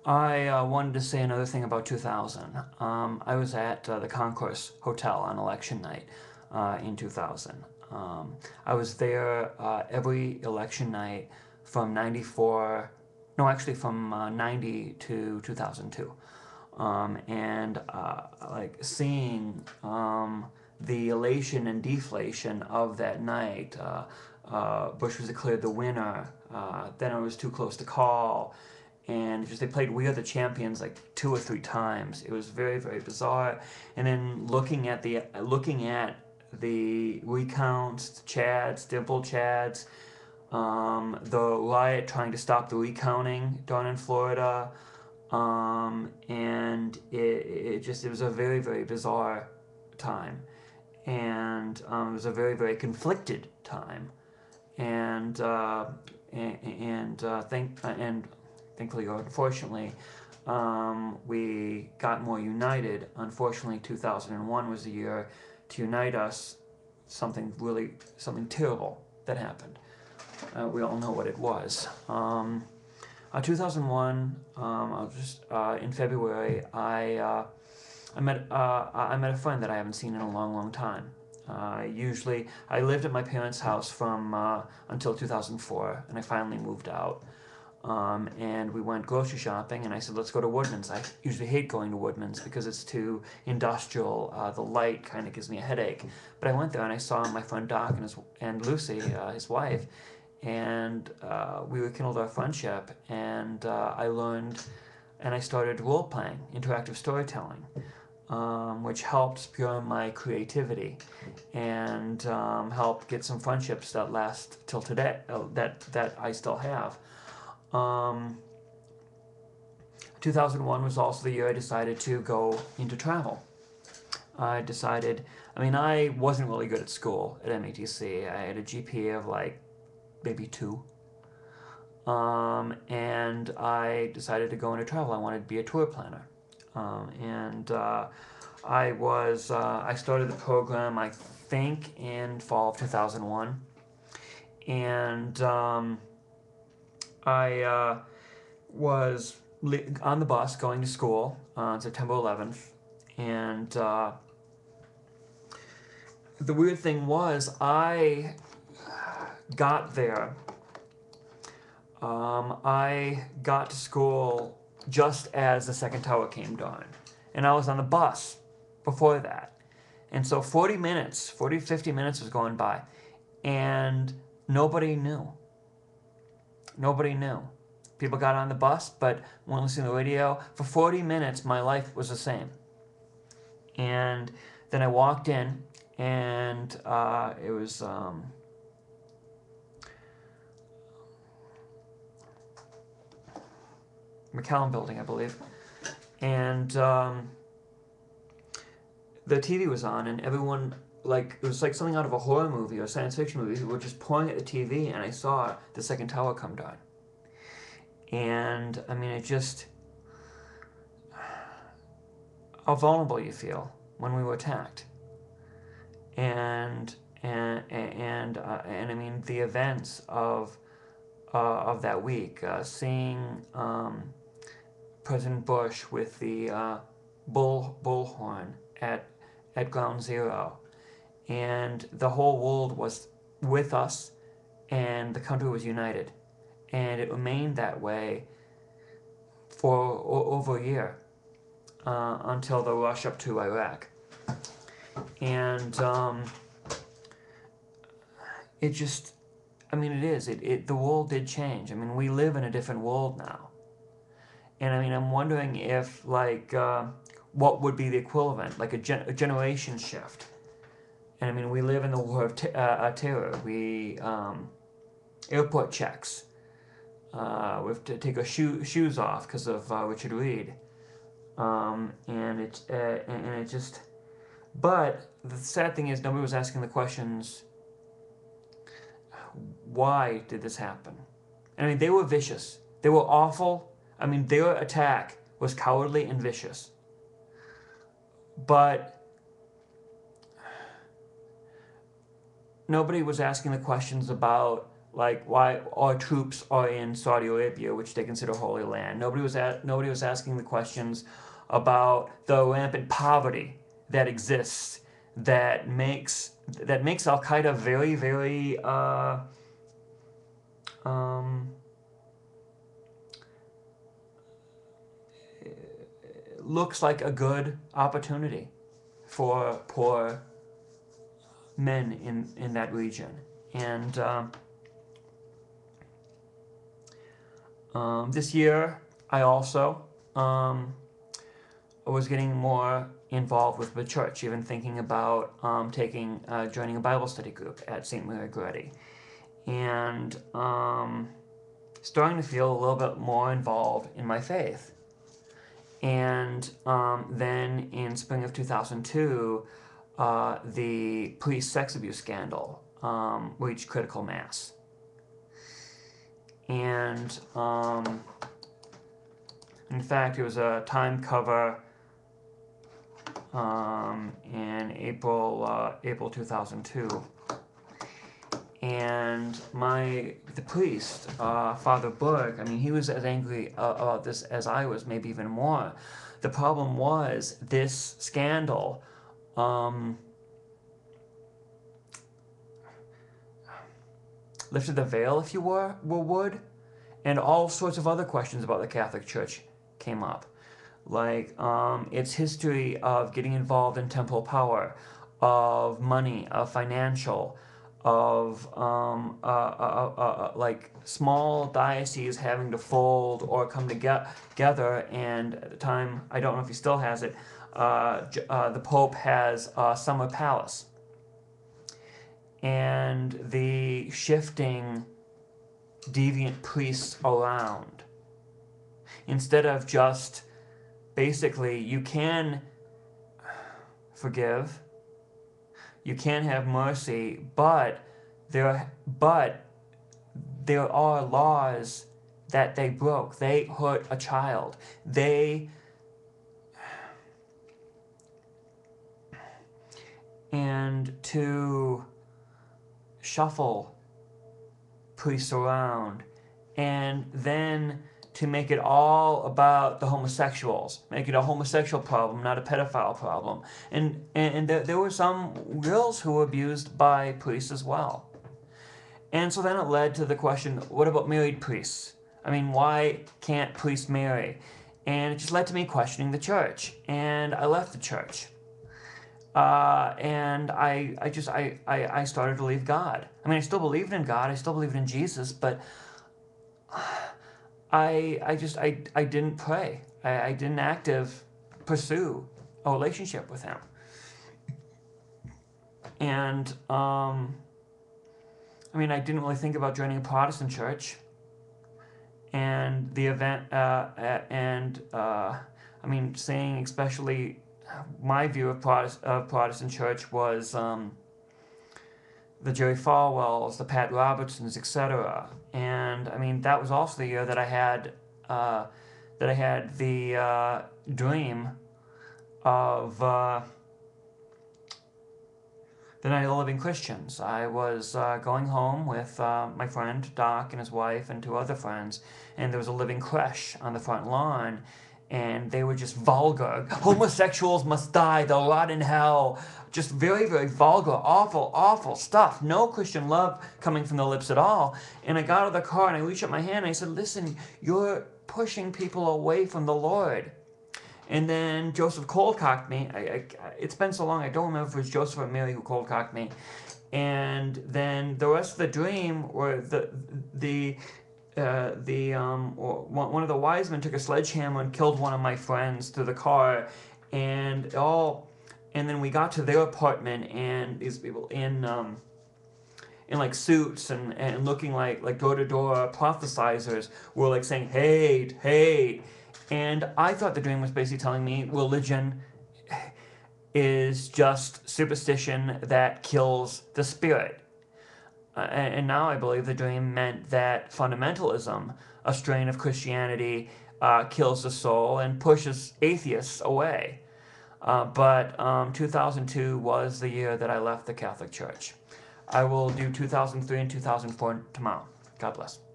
I wanted to say another thing about 2000. I was at the Concourse Hotel on election night in 2000. I was there every election night from 94, no, actually from 90 to 2002. And like seeing the elation and deflation of that night. Bush was declared the winner. Then it was too close to call, and just they played "We Are the Champions" like 2 or 3 times. It was very, very bizarre. And then looking at the recounts, Chads, dimple Chads, the riot trying to stop the recounting down in Florida, and it was a very, very bizarre time, and it was a very, very conflicted time, and thankfully or unfortunately, we got more united. Unfortunately, 2001 was the year to unite us. Something terrible that happened. We all know what it was. 2001, in February, I met a friend that I haven't seen in a long, long time. Usually, I lived at my parents' house from until 2004, and I finally moved out. And we went grocery shopping, and I said, let's go to Woodman's. I usually hate going to Woodman's because it's too industrial. The light kind of gives me a headache. But I went there, and I saw my friend Doc and Lucy, his wife, and we rekindled our friendship, and I learned, and I started role-playing, interactive storytelling, which helped spur my creativity and helped get some friendships that last till today, that I still have. 2001 was also the year I decided to go into travel. I wasn't really good at school at MATC. I had a GPA of like maybe 2. And I decided to go into travel. I wanted to be a tour planner. I started the program, I think, in fall of 2001. And I was on the bus going to school on September 11th. And the weird thing was, I got there. I got to school just as the second tower came down. And I was on the bus before that. And so 50 minutes was going by. And nobody knew. Nobody knew. People got on the bus, but weren't listening to the radio. For 40 minutes, my life was the same. And then I walked in, and it was... McCallum Building, I believe, and the TV was on, and everyone, like, it was like something out of a horror movie or a science fiction movie. People were just pouring at the TV, and I saw the second tower come down. And I mean, it just, how vulnerable you feel when we were attacked, and I mean, the events of that week, seeing President Bush with the bullhorn at Ground Zero, and the whole world was with us, and the country was united, and it remained that way for over a year until the rush up to Iraq, and it just, I mean, the world did change. I mean, we live in a different world now. And I mean, I'm wondering if, like, what would be the equivalent, like a generation shift. And I mean, we live in the war of terror. We, airport checks. We have to take our shoes off because of Richard Reed. And it just, but the sad thing is, nobody was asking the questions, why did this happen? I mean, they were vicious. They were awful. I mean, their attack was cowardly and vicious. But nobody was asking the questions about like why our troops are in Saudi Arabia, which they consider holy land. Nobody was asking the questions about the rampant poverty that exists that makes Al Qaeda very, very looks like a good opportunity for poor men in that region. And this year, I also was getting more involved with the church, even thinking about joining a Bible study group at St. Mary Goretti, and starting to feel a little bit more involved in my faith. And then in spring of 2002, the police sex abuse scandal reached critical mass. And in fact, it was a Time cover in April 2002. And the priest, Father Berg, I mean, he was as angry about this as I was, maybe even more. The problem was this scandal lifted the veil, if you would, and all sorts of other questions about the Catholic Church came up, like its history of getting involved in temporal power, of money, of financial, of like small dioceses having to fold or come together. And at the time, I don't know if he still has it, the Pope has a summer palace. And the shifting deviant priests around. Instead of just, basically, you can forgive, you can have mercy, but there are laws that they broke. They hurt a child. And to shuffle priests around, and then to make it all about the homosexuals, make it a homosexual problem, not a pedophile problem. And there were some girls who were abused by priests as well. And so then it led to the question, what about married priests? I mean, why can't priests marry? And it just led to me questioning the church. And I left the church. And I started to believe God. I mean, I still believed in God, I still believed in Jesus, but I didn't pray. I didn't pursue a relationship with Him. And I mean, I didn't really think about joining a Protestant church. And the event, I mean, saying especially my view of Protestant church was the Jerry Falwells, the Pat Robertsons, etc. And I mean, that was also the year that I had the dream of the Night of the Living Christians. I was going home with my friend Doc and his wife and two other friends, and there was a living creche on the front lawn, and they were just vulgar. Homosexuals must die, they'll rot in hell. Just very, very vulgar, awful, awful stuff. No Christian love coming from the lips at all. And I got out of the car and I reached up my hand and I said, listen, you're pushing people away from the Lord. And then Joseph cold-cocked me. It's been so long, I don't remember if it was Joseph or Mary who cold-cocked me. And then the rest of the dream, where one of the wise men took a sledgehammer and killed one of my friends through the car, and then we got to their apartment, and these people in like suits and looking like door-to-door prophesizers were like saying hate, hate. And I thought the dream was basically telling me religion is just superstition that kills the spirit. And now I believe the dream meant that fundamentalism, a strain of Christianity, kills the soul and pushes atheists away. But 2002 was the year that I left the Catholic Church. I will do 2003 and 2004 tomorrow. God bless.